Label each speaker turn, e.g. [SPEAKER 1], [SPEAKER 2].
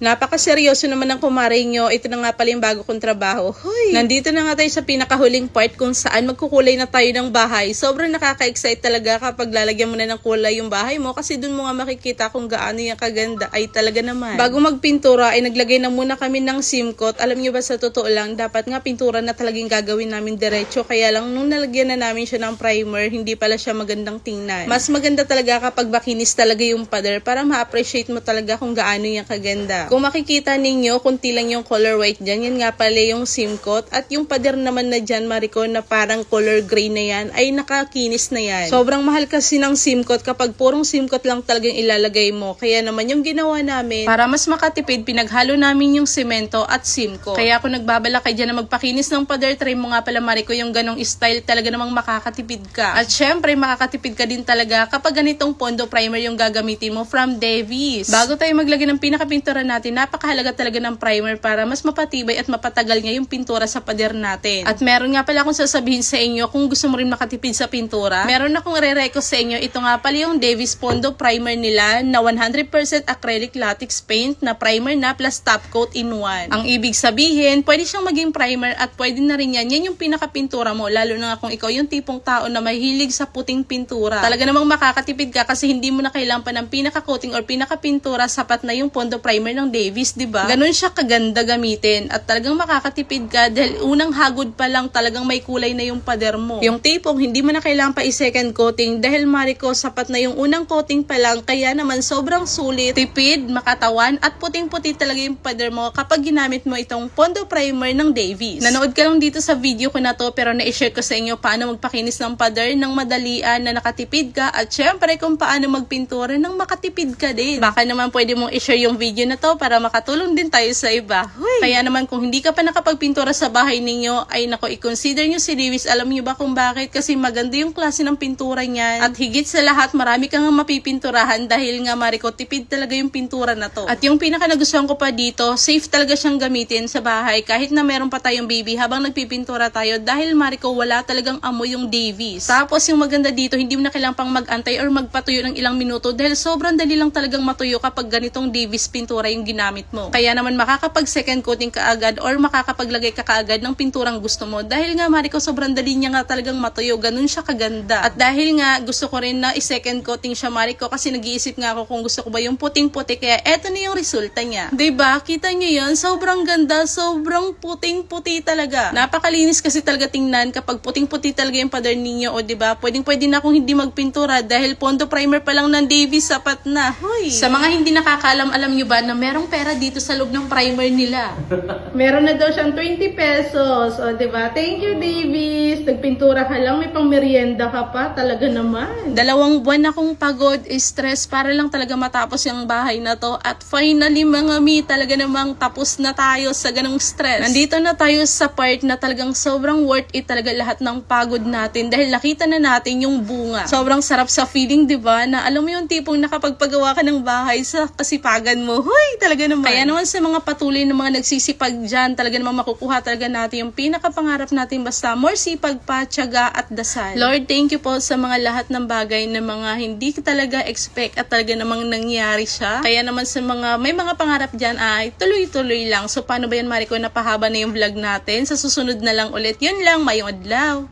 [SPEAKER 1] Napakaseryoso naman ng kumare nyo. Ito na nga pala yung bago kong trabaho. Hoy! Nandito na nga tayo sa pinakahuling part kung saan magkukulay na tayo ng bahay. Sobrang nakaka-excite talaga kapag lalagyan mo na ng kulay yung bahay mo kasi dun mo nga makikita kung gaano yung kaganda. Ay talaga naman. Bago magpintura ay naglagay na muna kami ng simcoat. Alam nyo ba sa totoo lang, dapat nga pintura na talagang gagawin namin diretso. Kaya lang nung nalagyan na namin siya ng primer, hindi pala siya magandang tingnan. Mas maganda talaga kapag makinis talaga yung pader para ma-appreciate mo talaga kung gaano yung kaganda. Kung makikita ninyo, kunti lang yung color white dyan. Yan nga pala yung simcoat. At yung pader naman na dyan, Marico, na parang color gray na yan, ay nakakinis na yan. Sobrang mahal kasi ng simcoat kapag purong simcoat lang talagang ilalagay mo. Kaya naman yung ginawa namin, para mas makatipid, pinaghalo namin yung semento at simcoat. Kaya kung nagbabala kayo dyan na magpakinis ng pader, try mo nga pala, Marico, yung ganong style, talaga namang makakatipid ka. At syempre, makakatipid ka din talaga kapag ganitong pondo primer yung gagamitin mo from Davies. Bago tayo maglagay ng pinakapintura natin, napakahalaga talaga ng primer para mas mapatibay at mapatagal nga yung pintura sa pader natin. At meron nga pala akong sasabihin sa inyo kung gusto mo rin makatipid sa pintura. Meron akong re-reco sa inyo. Ito nga pala yung Davies Pondo primer nila na 100% acrylic latex paint na primer na plus top coat in one. Ang ibig sabihin, pwede siyang maging primer at pwede na rin yan. Yan yung pinakapintura mo. Lalo na kung ikaw yung tipong tao na mahilig sa puting pintura. Talaga namang makakatipid ka kasi hindi mo na kailangan pa ng pinaka-coating or pinaka-pintura. Sapat na yung Pondo primer ng Davies, diba? Ganun siya kaganda gamitin at talagang makakatipid ka dahil unang hagod pa lang talagang may kulay na yung pader mo. Yung tipong hindi mo na kailangan pa i-second coating dahil, Marico, sapat na yung unang coating pa lang, kaya naman sobrang sulit, tipid, makatawan at puting-puti talaga yung pader mo kapag ginamit mo itong Pondo primer ng Davies. Nanood ka lang dito sa video ko na to pero na-share ko sa inyo paano magpakinis ng pader ng madalian na nakatipid ka at syempre kung paano magpintura ng makatipid ka din. Baka naman pwede mong i-share yung video na to para makatulong din tayo sa iba. Huy. Kaya naman kung hindi ka pa nakapagpintura sa bahay ninyo, ay nako, i-consider nyo si Davies. Alam nyo ba kung bakit? Kasi maganda yung klase ng pintura niyan. At higit sa lahat, marami kang mapipinturahan dahil nga, Marico, tipid talaga yung pintura na to. At yung pinaka nagustuhan ko pa dito, safe talaga siyang gamitin sa bahay kahit na meron pa tayong baby habang nagpipintura tayo dahil, Marico, wala talagang amoy yung Davies. Tapos yung maganda dito, hindi mo na kailangang pang mag-antay or magpatuyo ng ilang minuto dahil sobrang dali lang talagang matuyo kapag ganitong Davies pintura yung ginamit mo. Kaya naman makakapag second coating ka agad or makakapaglagay ka kaagad ng pinturang gusto mo. Dahil nga, Marico, sobrang dali niya nga talagang matuyo. Ganun siya kaganda. At dahil nga gusto ko rin na i-second coating siya, Marico, kasi nag-iisip nga ako kung gusto ko ba yung puting-puti. Kaya eto na yung resulta niya. Diba? Kita nyo yun? Sobrang ganda. Sobrang puting-puti talaga. Napakalinis kasi talaga tingnan kapag puting-puti talaga yung pader ninyo. O diba? Pwedeng-pwede na akong hindi magpintura dahil Pondo primer pa lang ng Davies, sapat na. Hoy! Sa mga hindi nakakaalam, alam nyo ba na merong pera dito sa loob ng primer nila? Meron na daw siyang 20 pesos. O, diba? Thank you, Davies. Nagpintura ka lang, may pang merienda ka pa. Talaga naman. 2 buwan akong pagod, stress, para lang talaga matapos yung bahay na to. At finally, mga mi, talaga namang tapos na tayo sa ganong stress. Nandito na tayo sa part na talagang sobrang worth it talaga lahat ng pagod natin dahil nakita na natin yung bunga. Sobrang sarap sa feeling, diba? Na alam mo yung tipong nakapagpagawa ka ng bahay sa kasipagan mo. Hoy, talaga naman. Kaya naman sa mga patuloy na mga nagsisipag dyan, talaga naman makukuha talaga natin yung pinakapangarap natin basta more sipag pa, tiyaga at dasal. Lord, thank you po sa mga lahat ng bagay na mga hindi talaga expect at talaga namang nangyari siya. Kaya naman sa mga may mga pangarap dyan ay tuloy-tuloy lang. So paano ba yan, Marico? Napahaba na yung vlog natin. Sa susunod na lang ulit. Yun lang, mayong adlaw.